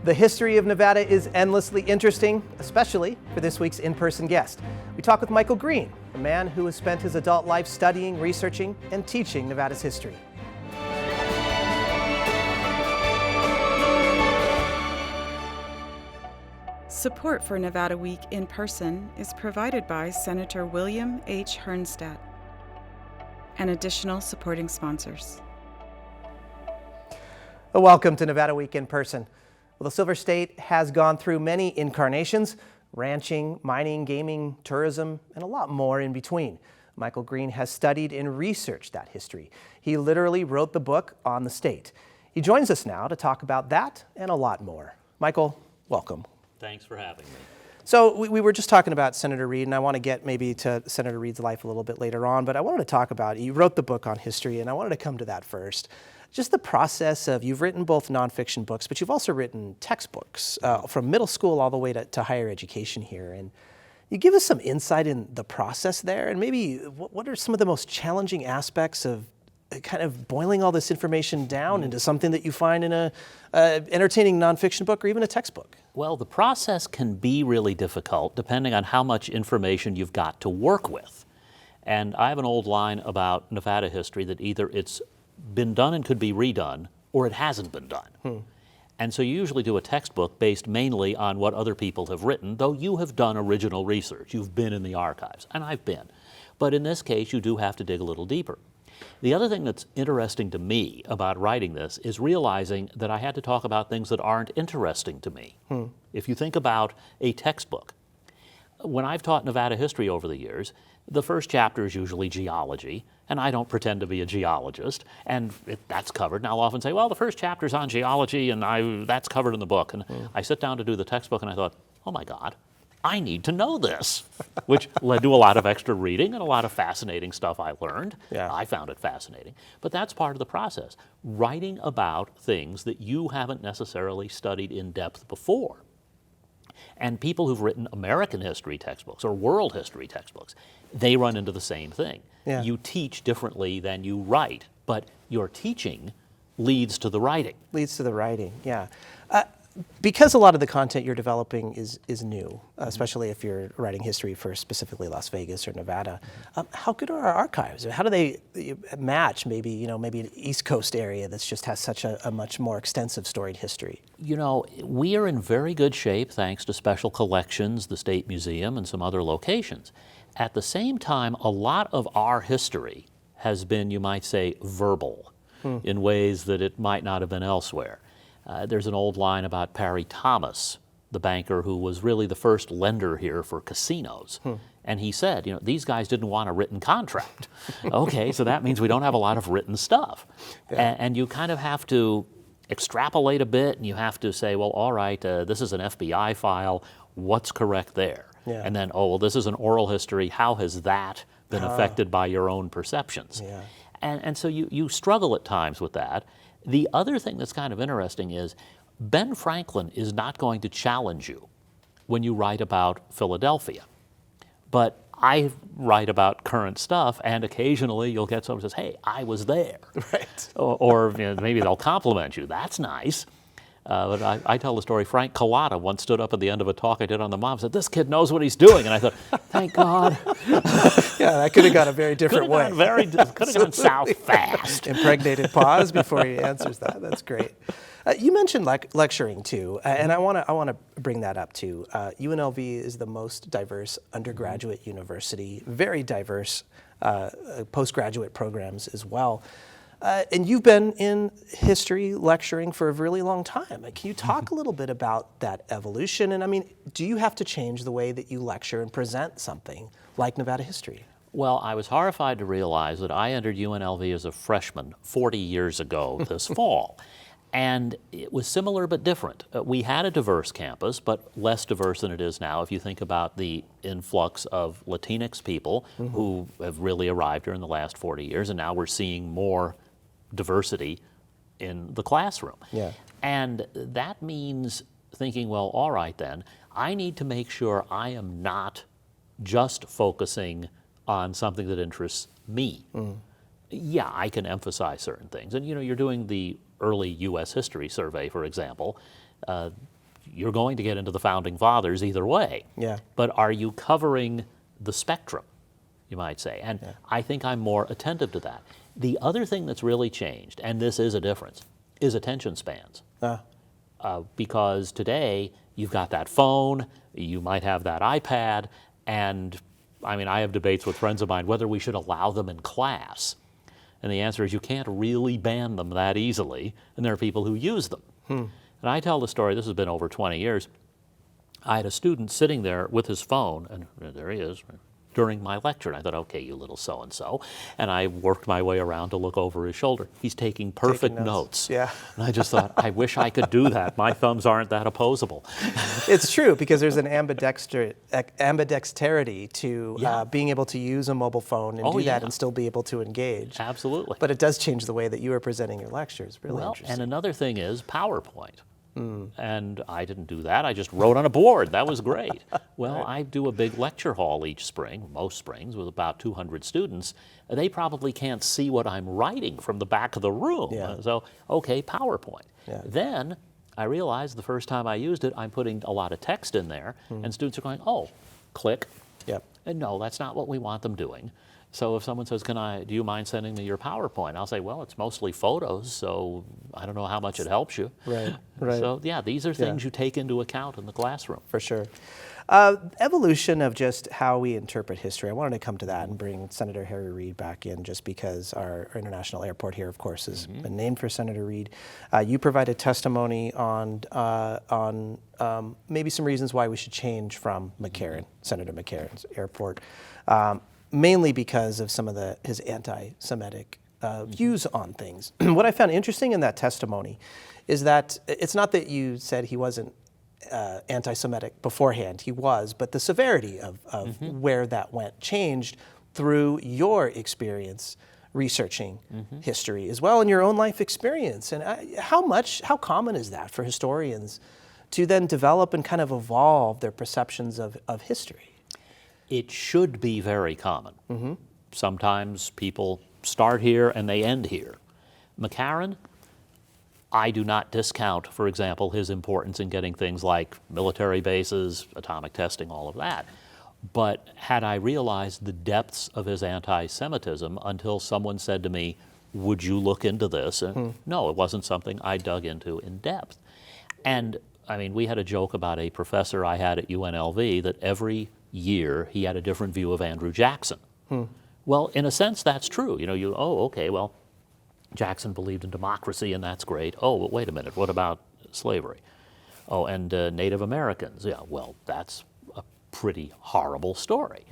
The history of Nevada is endlessly interesting, especially for this week's in-person guest. We talk with Michael Green, a man who has spent his adult life studying, researching, and teaching Nevada's history. Support for Nevada Week in person is provided by Senator William H. Hernnstadt and additional supporting sponsors. Welcome to Nevada Week in person. Well, the Silver State has gone through many incarnations: ranching, mining, gaming, tourism, and a lot more in between. Michael Green has studied and researched that history. He literally wrote the book on the state. He joins us now to talk about that and a lot more. Michael, welcome. Thanks for having me. So we were just talking about Senator Reed, and I want to get maybe to Senator Reed's life a little bit later on, but I wanted to talk about, you wrote the book on history, and I wanted to come to that first. Just the process of, you've written both nonfiction books, but you've also written textbooks from middle school all the way to higher education here. And you give us some insight in the process there, and maybe what are some of the most challenging aspects of kind of boiling all this information down into something that you find in a entertaining nonfiction book or even a textbook? Well, the process can be really difficult depending on how much information you've got to work with. And I have an old line about Nevada history that either it's been done and could be redone, or it hasn't been done. And so you usually do a textbook based mainly on what other people have written, though you have done original research. You've been in the archives, and I've been. But in this case, you do have to dig a little deeper. The other thing that's interesting to me about writing this is realizing that I had to talk about things that aren't interesting to me. If you think about a textbook, when I've taught Nevada history over the years, the first chapter is usually geology, and I don't pretend to be a geologist, and that's covered. And I'll often say, well, the first chapter's on geology, and that's covered in the book. And I sit down to do the textbook, and I thought, oh my God, I need to know this, which led to a lot of extra reading and a lot of fascinating stuff I learned. Yeah. I found it fascinating. But that's part of the process, writing about things that you haven't necessarily studied in depth before. And people who've written American history textbooks or world history textbooks, they run into the same thing. Yeah. You teach differently than you write, but your teaching leads to the writing. Leads to the writing, yeah. Because a lot of the content you're developing is new, especially if you're writing history for specifically Las Vegas or Nevada, how good are our archives? How do they match maybe an East Coast area that just has such a much more extensive storied history? You know, we are in very good shape thanks to special collections, the State Museum, and some other locations. At the same time, a lot of our history has been, you might say, verbal in ways that it might not have been elsewhere. There's an old line about Parry Thomas, the banker who was really the first lender here for casinos. And he said, these guys didn't want a written contract. Okay, so that means we don't have a lot of written stuff. Yeah. And you kind of have to extrapolate a bit, and you have to say, well, all right, this is an FBI file. What's correct there? Yeah. And then, oh, well, this is an oral history. How has that been affected by your own perceptions? Yeah. And so you struggle at times with that. The other thing that's kind of interesting is Ben Franklin is not going to challenge you when you write about Philadelphia. But I write about current stuff, and occasionally you'll get someone who says, hey, I was there. Right. Or maybe they'll compliment you. That's nice. But I tell the story, Frank Collada once stood up at the end of a talk I did on the mob and said, this kid knows what he's doing. And I thought, thank God. Yeah, that could have gone a very different way. Could have gone south fast. Impregnated pause before he answers that. That's great. You mentioned lecturing too, and I want to bring that up too. UNLV is the most diverse undergraduate university, very diverse postgraduate programs as well. And you've been in history lecturing for a really long time. Can you talk a little bit about that evolution? And I mean, do you have to change the way that you lecture and present something like Nevada history? Well, I was horrified to realize that I entered UNLV as a freshman 40 years ago this fall. And it was similar but different. We had a diverse campus, but less diverse than it is now. If you think about the influx of Latinx people who have really arrived here in the last 40 years, and now we're seeing more diversity in the classroom. Yeah. And that means thinking, well, all right then, I need to make sure I am not just focusing on something that interests me. Yeah, I can emphasize certain things. And you're doing the early U.S. history survey, for example, you're going to get into the Founding Fathers either way. Yeah. But are you covering the spectrum, you might say? And I think I'm more attentive to that. The other thing that's really changed, and this is a difference, is attention spans. Because today you've got that phone, you might have that iPad, and I mean, I have debates with friends of mine whether we should allow them in class. And the answer is you can't really ban them that easily, and there are people who use them. And I tell the story, this has been over 20 years. I had a student sitting there with his phone, and there he is, during my lecture. And I thought, okay, you little so-and-so. And I worked my way around to look over his shoulder. He's taking perfect notes. Yeah. And I just thought, I wish I could do that. My thumbs aren't that opposable. It's true, because there's an ambidexterity to being able to use a mobile phone and do that and still be able to engage. Absolutely. But it does change the way that you are presenting your lectures. Really interesting. And another thing is PowerPoint. And I didn't do that. I just wrote on a board. That was great. Well, I do a big lecture hall each spring, most springs, with about 200 students. They probably can't see what I'm writing from the back of the room. So, okay, PowerPoint. Then I realized the first time I used it, I'm putting a lot of text in there, and students are going, oh, click. And no, that's not what we want them doing. So if someone says, do you mind sending me your PowerPoint? I'll say, well, it's mostly photos, so I don't know how much it helps you. Right. So yeah, these are things you take into account in the classroom. For sure. Evolution of just how we interpret history. I wanted to come to that and bring Senator Harry Reid back in, just because our international airport here, of course, has been named for Senator Reid. You provided testimony on maybe some reasons why we should change from McCarran, Senator McCarran's airport. Mainly because of some of his anti-Semitic views on things. What I found interesting in that testimony is that it's not that you said he wasn't anti-Semitic beforehand, he was, but the severity of where that went changed through your experience researching history as well, and your own life experience. And how common is that for historians to then develop and kind of evolve their perceptions of history? It should be very common. Sometimes people start here and they end here. McCarran, I do not discount, for example, his importance in getting things like military bases, atomic testing, all of that. But had I realized the depths of his anti-Semitism until someone said to me, would you look into this? And no, it wasn't something I dug into in depth. And I mean, we had a joke about a professor I had at UNLV that every year he had a different view of Andrew Jackson. Well, in a sense, that's true. Okay, well, Jackson believed in democracy, and that's great. Oh, but wait a minute, what about slavery? Oh, and Native Americans. Yeah, well, that's a pretty horrible story.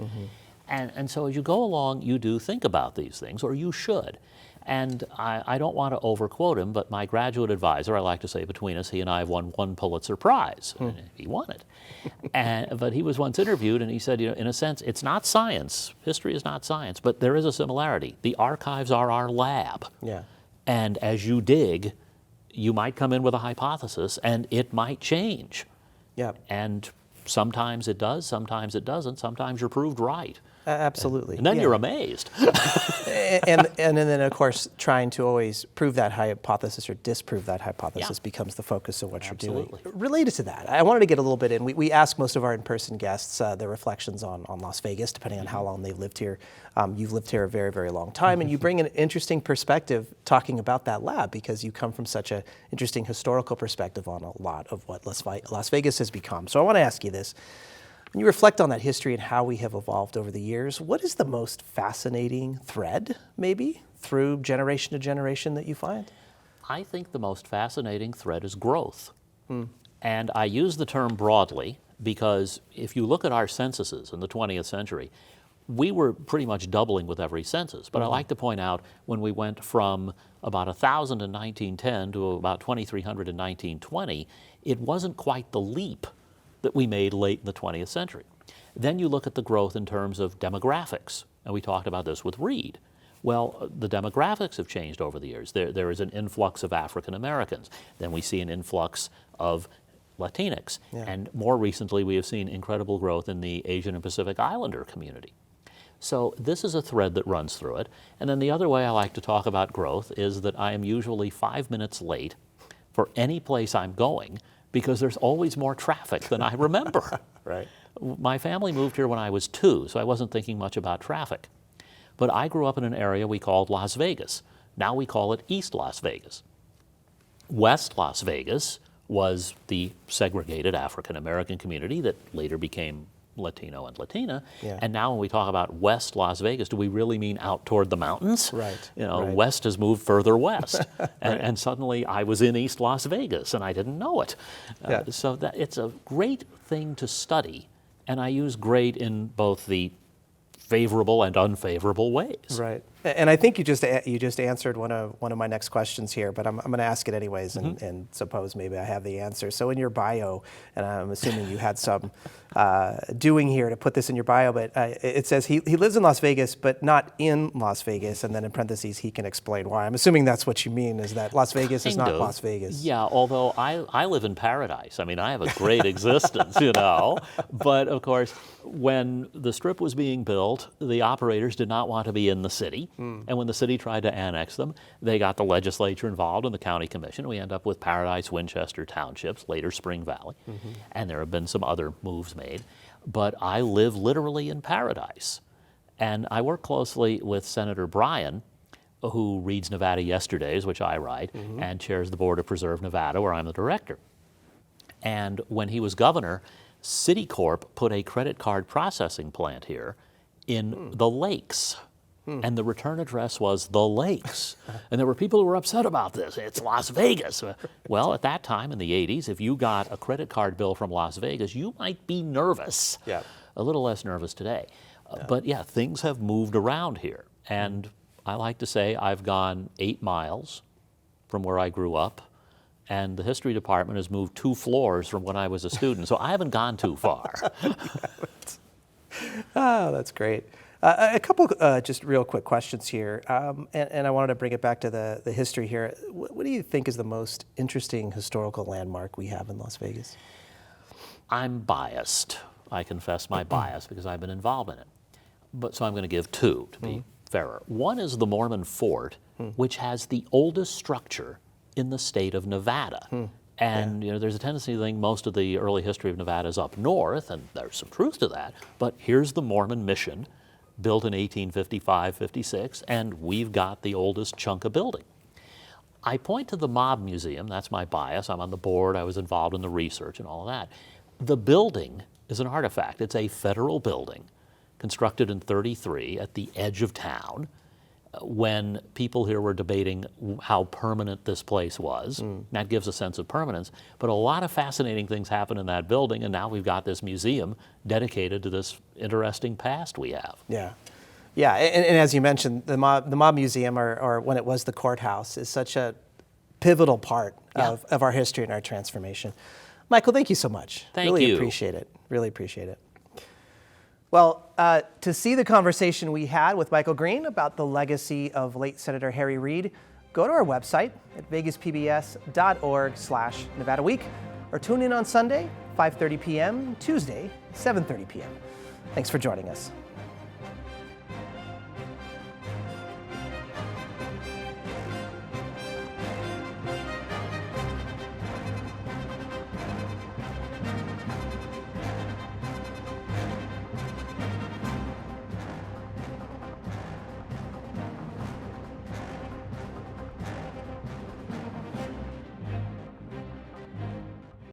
And so as you go along, you do think about these things, or you should. And I don't want to overquote him, but my graduate advisor, I like to say between us, he and I have won one Pulitzer Prize. He won it. But he was once interviewed, and he said, in a sense, it's not science. History is not science, but there is a similarity. The archives are our lab. And as you dig, you might come in with a hypothesis, and it might change. And sometimes it does, sometimes it doesn't, sometimes you're proved right. Absolutely. And then you're amazed. and then, of course, trying to always prove that hypothesis or disprove that hypothesis becomes the focus of what you're doing. Related to that, I wanted to get a little bit in. We ask most of our in-person guests their reflections on Las Vegas, depending on how long they've lived here. You've lived here a very, very long time, and you bring an interesting perspective talking about that lab, because you come from such an interesting historical perspective on a lot of what Las Vegas has become. So I want to ask you this. When you reflect on that history and how we have evolved over the years, what is the most fascinating thread, maybe, through generation to generation that you find? I think the most fascinating thread is growth. And I use the term broadly because if you look at our censuses in the 20th century, we were pretty much doubling with every census. But I like to point out when we went from about 1,000 in 1910 to about 2,300 in 1920, it wasn't quite the leap that we made late in the 20th century. Then you look at the growth in terms of demographics, and we talked about this with Reid. Well, the demographics have changed over the years. There is an influx of African Americans. Then we see an influx of Latinx. And more recently, we have seen incredible growth in the Asian and Pacific Islander community. So this is a thread that runs through it. And then the other way I like to talk about growth is that I am usually 5 minutes late for any place I'm going because there's always more traffic than I remember. Right. My family moved here when I was 2, so I wasn't thinking much about traffic. But I grew up in an area we called Las Vegas. Now we call it East Las Vegas. West Las Vegas was the segregated African American community that later became Latino and Latina. Yeah. And now when we talk about West Las Vegas, do we really mean out toward the mountains? Right. You know, Right. West has moved further west. Right. And suddenly I was in East Las Vegas and I didn't know it. Yeah. So that it's a great thing to study. And I use great in both the favorable and unfavorable ways. Right. And I think you just answered one of my next questions here, but I'm going to ask it anyways, and suppose maybe I have the answer. So in your bio, and I'm assuming you had some doing here to put this in your bio, but it says he lives in Las Vegas, but not in Las Vegas, and then in parentheses he can explain why. I'm assuming that's what you mean, is that Las Vegas is not Las Vegas. Yeah, although I live in paradise. I mean, I have a great existence, you know. But of course, when the Strip was being built, the operators did not want to be in the city. And when the city tried to annex them, they got the legislature involved and the county commission. We end up with Paradise, Winchester Townships, later Spring Valley. And there have been some other moves made. But I live literally in paradise. And I work closely with Senator Bryan, who reads Nevada Yesterdays, which I write, and chairs the board of Preserve Nevada, where I'm the director. And when he was governor, Citicorp put a credit card processing plant here in the lakes. And the return address was the lakes. And there were people who were upset about this. It's Las Vegas. Well, at that time in the 80s, if you got a credit card bill from Las Vegas, you might be nervous. Yeah. A little less nervous today. But yeah, things have moved around here. And I like to say I've gone 8 miles from where I grew up. And the history department has moved 2 floors from when I was a student. So I haven't gone too far. Oh, that's great. A couple just real quick questions here, and I wanted to bring it back to the history here. What do you think is the most interesting historical landmark we have in Las Vegas? I'm biased. I confess my bias because I've been involved in it. But so I'm going to give 2 to be fairer. One is the Mormon Fort, which has the oldest structure in the state of Nevada. And you know, there's a tendency to think most of the early history of Nevada is up north, and there's some truth to that. But here's the Mormon mission, built in 1855, 56, and we've got the oldest chunk of building. I point to the Mob Museum. That's my bias. I'm on the board. I was involved in the research and all of that. The building is an artifact. It's a federal building constructed in 33 at the edge of town, when people here were debating how permanent this place was. That gives a sense of permanence. But a lot of fascinating things happen in that building, and now we've got this museum dedicated to this interesting past we have. Yeah. Yeah, and as you mentioned, the Mob Museum, or when it was the courthouse, is such a pivotal part of our history and our transformation. Michael, thank you so much. Thank really you. Appreciate it. Really appreciate it. Well, to see the conversation we had with Michael Green about the legacy of late Senator Harry Reid, go to our website at vegaspbs.org/Nevada Week, or tune in on Sunday, 5:30 p.m., Tuesday, 7:30 p.m. Thanks for joining us.